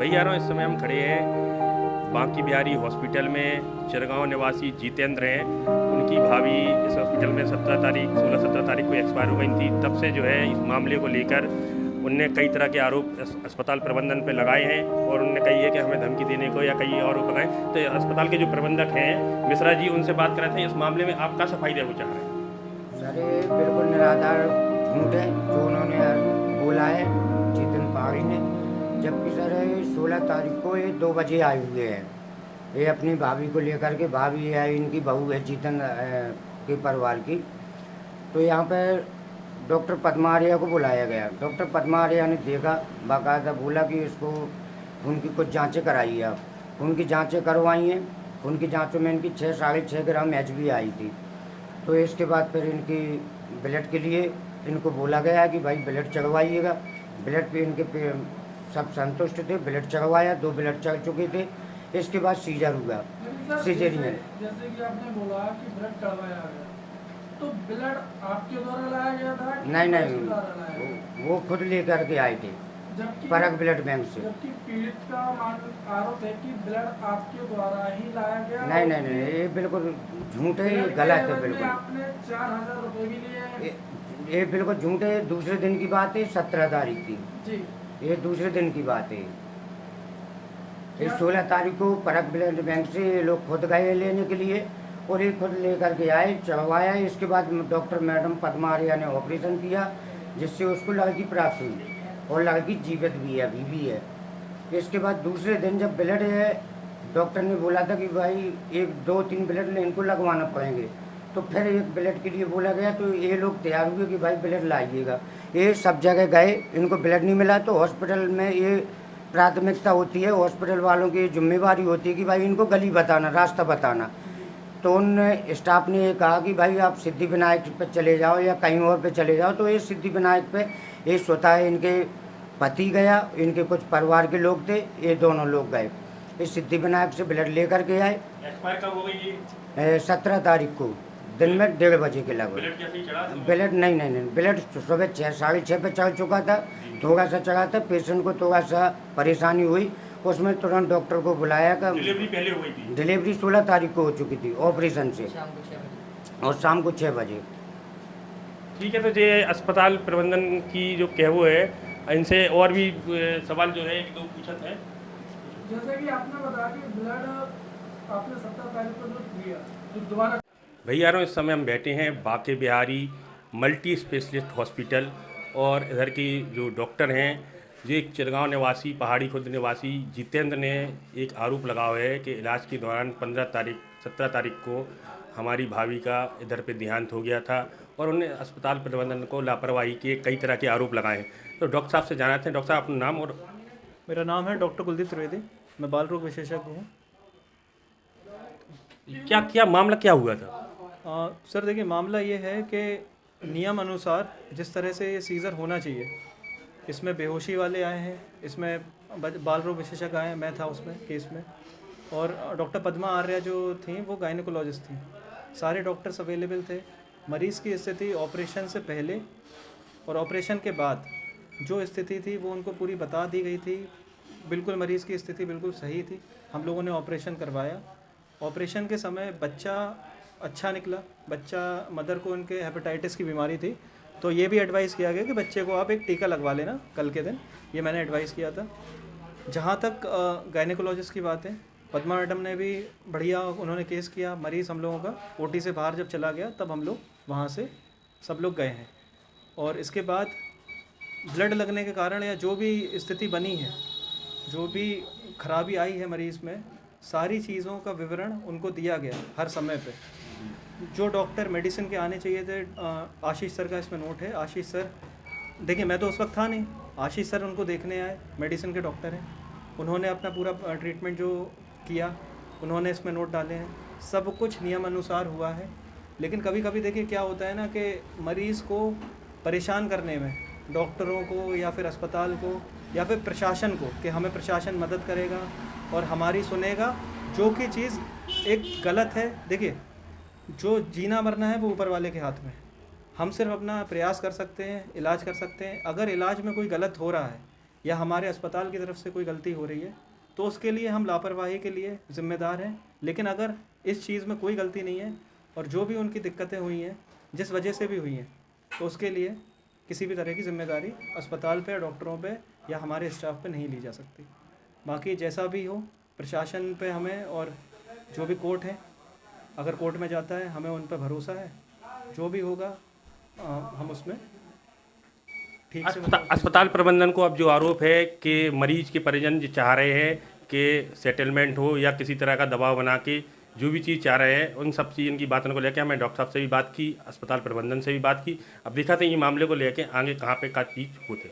भैया इस समय हम खड़े हैं बांकी बिहारी हॉस्पिटल में। चिरगांव निवासी जितेंद्र हैं, उनकी भाभी इस हॉस्पिटल में 16-17 तारीख को एक्सपायर हो गई थी। तब से जो है इस मामले को लेकर उनने कई तरह के आरोप अस्पताल प्रबंधन पर लगाए हैं और उनने कही है कि हमें धमकी देने को या कई आरोप लगाए। तो अस्पताल के जो प्रबंधक हैं मिश्रा जी, उनसे बात कर रहे थे। इस मामले में आप क्या सफाई देना चाह रहे हैं? सर ये बिल्कुल निराधार झूठ है जो उन्होंने बोला है जितेंद्र पहाड़ी ने, जबकि सर 16 तारीख को ये 2 बजे आए हुए हैं। ये अपनी भाभी को लेकर के, भाभी है इनकी बहू है जितेंद्र के परिवार की। तो यहाँ पर डॉक्टर पद्मा आर्या को बुलाया गया। डॉक्टर पद्मा आर्या ने देखा, बाकायदा बोला कि इसको उनकी कुछ जांचें कराइए आप। उनकी जांचें करवाई हैं। उनकी जांचों में इनकी 6-6.5 ग्राम HB आई थी। तो इसके बाद फिर इनकी ब्लड के लिए इनको बोला गया कि भाई ब्लड चढ़वाइएगा। ब्लड पे इनके सब संतुष्ट थे, ब्लड चढ़वाया, 2 ब्लड चढ़ चुके थे। इसके बाद सीजर हुआ, सीजरियन। जैसे कि आपने बोला कि ब्लड चढ़वाया गया, तो ब्लड आपके द्वारा लाया गया था? नहीं, वो खुद लेकर के आए थे परक ब्लड बैंक से। जबकि पीड़ित का आरोप है कि ब्लड आपके द्वारा ही लाया गया। नहीं, ये बिल्कुल झूठ है, ये गलत है बिल्कुल। आपने 4000 रुपये भी लिए? ये बिल्कुल झूठ है। दूसरे दिन की बात है, 17 तारीख की जी। ये दूसरे दिन की बात है। ये 16 तारीख को परक ब्लड बैंक से ये लोग खुद गए लेने के लिए और ये खुद लेकर के आए, चढ़वाया। इसके बाद डॉक्टर मैडम पद्मा आर्या ने ऑपरेशन किया, जिससे उसको लड़की प्राप्त हुई और लड़की जीवित भी है, अभी भी है। इसके बाद दूसरे दिन जब ब्लड है, डॉक्टर ने बोला था कि भाई 1-2-3 ब्लड इनको लगवाना पड़ेंगे। तो फिर एक ब्लड के लिए बोला गया, तो ये लोग तैयार हुए कि भाई ब्लड लाइएगा। ये सब जगह गए, इनको ब्लड नहीं मिला। तो हॉस्पिटल में ये प्राथमिकता होती है, हॉस्पिटल वालों की जिम्मेवारी होती है कि भाई इनको गली बताना, रास्ता बताना। तो उन स्टाफ ने ये कहा कि भाई आप सिद्धिविनायक पे चले जाओ या कहीं और पे चले जाओ। तो ये सिद्धिविनायक पे ये स्वतः इनके पति गया, इनके कुछ परिवार के लोग थे, ये दोनों लोग गए। इस सिद्धिविनायक से ब्लड लेकर के आए। एक्सपायर कब हो गई ये? 17 तारीख को दिन में 1:30 बजे के लगभग। ब्लड कैसे ही चढ़ा? ब्लड नहीं, ब्लड सुबह 6-6:30 पे चढ़ चुका था। थोड़ा सा चढ़ा था, पेशेंट को थोड़ा सा परेशानी हुई, उसमें तुरंत डॉक्टर को बुलाया। डिलीवरी पहले हो गई थी? डिलीवरी 16 तारीख को हो चुकी थी ऑपरेशन से, और शाम को 6 बजे। ठीक है, तो ये अस्पताल प्रबंधन की जो कहवो है, इनसे और भी सवाल जो है 1-2 पूछत है। जैसे कि आपने बताया कि ब्लड आपने 17 तारीख को जो दिया, तो दोबारा भैया इस समय हम बैठे हैं Banke Bihari multi specialist hospital, और इधर की जो डॉक्टर हैं, जो एक चिरगांव निवासी, पहाड़ी खुर्द निवासी जितेंद्र ने एक आरोप लगाया है कि इलाज के दौरान 17 तारीख को हमारी भाभी का इधर पे देहांत हो गया था और उन्हें अस्पताल प्रबंधन को लापरवाही के कई तरह के आरोप लगाए हैं। तो डॉक्टर साहब से जानते हैं। डॉक्टर साहब अपना नाम? और मेरा नाम है डॉक्टर कुलदीप त्रिवेदी, मैं बाल रोग विशेषज्ञ हूँ। क्या मामला क्या हुआ था? सर देखिए, मामला ये है कि नियम अनुसार जिस तरह से ये सीज़र होना चाहिए, इसमें बेहोशी वाले आए हैं, इसमें बाल रोग विशेषज्ञ आए हैं, मैं था उसमें केस में, और डॉक्टर पद्मा आर्या जो थी वो गायनेकोलॉजिस्ट थी। सारे डॉक्टर्स अवेलेबल थे। मरीज़ की स्थिति ऑपरेशन से पहले और ऑपरेशन के बाद जो स्थिति थी वो उनको पूरी बता दी गई थी। बिल्कुल मरीज़ की स्थिति बिल्कुल सही थी। हम लोगों ने ऑपरेशन करवाया। ऑपरेशन के समय बच्चा अच्छा निकला। बच्चा, मदर को उनके हेपेटाइटिस की बीमारी थी, तो ये भी एडवाइस किया गया कि बच्चे को आप एक टीका लगवा लेना कल के दिन। ये मैंने एडवाइस किया था। जहाँ तक गायनेकोलॉजिस्ट की बात है, पद्मा मैडम ने भी बढ़िया उन्होंने केस किया। मरीज़ हम लोगों का ओटी से बाहर जब चला गया, तब हम लोग वहाँ से सब लोग गए हैं। और इसके बाद ब्लड लगने के कारण या जो भी स्थिति बनी है, जो भी खराबी आई है मरीज़ में, सारी चीज़ों का विवरण उनको दिया गया हर समय पे। जो डॉक्टर मेडिसिन के आने चाहिए थे, आशीष सर का इसमें नोट है। आशीष सर, देखिए मैं तो उस वक्त था नहीं, आशीष सर उनको देखने आए, मेडिसिन के डॉक्टर हैं। उन्होंने अपना पूरा ट्रीटमेंट जो किया, उन्होंने इसमें नोट डाले हैं। सब कुछ नियम अनुसार हुआ है। लेकिन कभी कभी देखिए क्या होता है ना, कि मरीज़ को परेशान करने में डॉक्टरों को या फिर अस्पताल को या फिर प्रशासन को, कि हमें प्रशासन मदद करेगा और हमारी सुनेगा, जो कि चीज़ एक गलत है। देखिए, जो जीना मरना है वो ऊपर वाले के हाथ में। हम सिर्फ अपना प्रयास कर सकते हैं, इलाज कर सकते हैं। अगर इलाज में कोई गलत हो रहा है या हमारे अस्पताल की तरफ से कोई गलती हो रही है तो उसके लिए हम लापरवाही के लिए ज़िम्मेदार हैं। लेकिन अगर इस चीज़ में कोई गलती नहीं है और जो भी उनकी दिक्कतें हुई हैं जिस वजह से भी हुई हैं तो उसके लिए किसी भी तरह की ज़िम्मेदारी अस्पताल पे, डॉक्टरों पे या हमारे स्टाफ पे नहीं ली जा सकती। बाकी जैसा भी हो प्रशासन पे हमें और जो भी कोर्ट है, अगर कोर्ट में जाता है हमें उन पर भरोसा है, जो भी होगा हम उसमें ठीक से अस्पताल प्रबंधन को अब जो आरोप है कि मरीज के परिजन जो चाह रहे हैं कि सेटलमेंट हो या किसी तरह का दबाव बना के जो भी चीज़ चाह रहे हैं उन सब चीज़ की बातों को लेकर मैं डॉक्टर साहब से भी बात की, अस्पताल प्रबंधन से भी बात की। अब देखा था ये मामले को लेकर आगे कहाँ पे क्या चीज़ होते।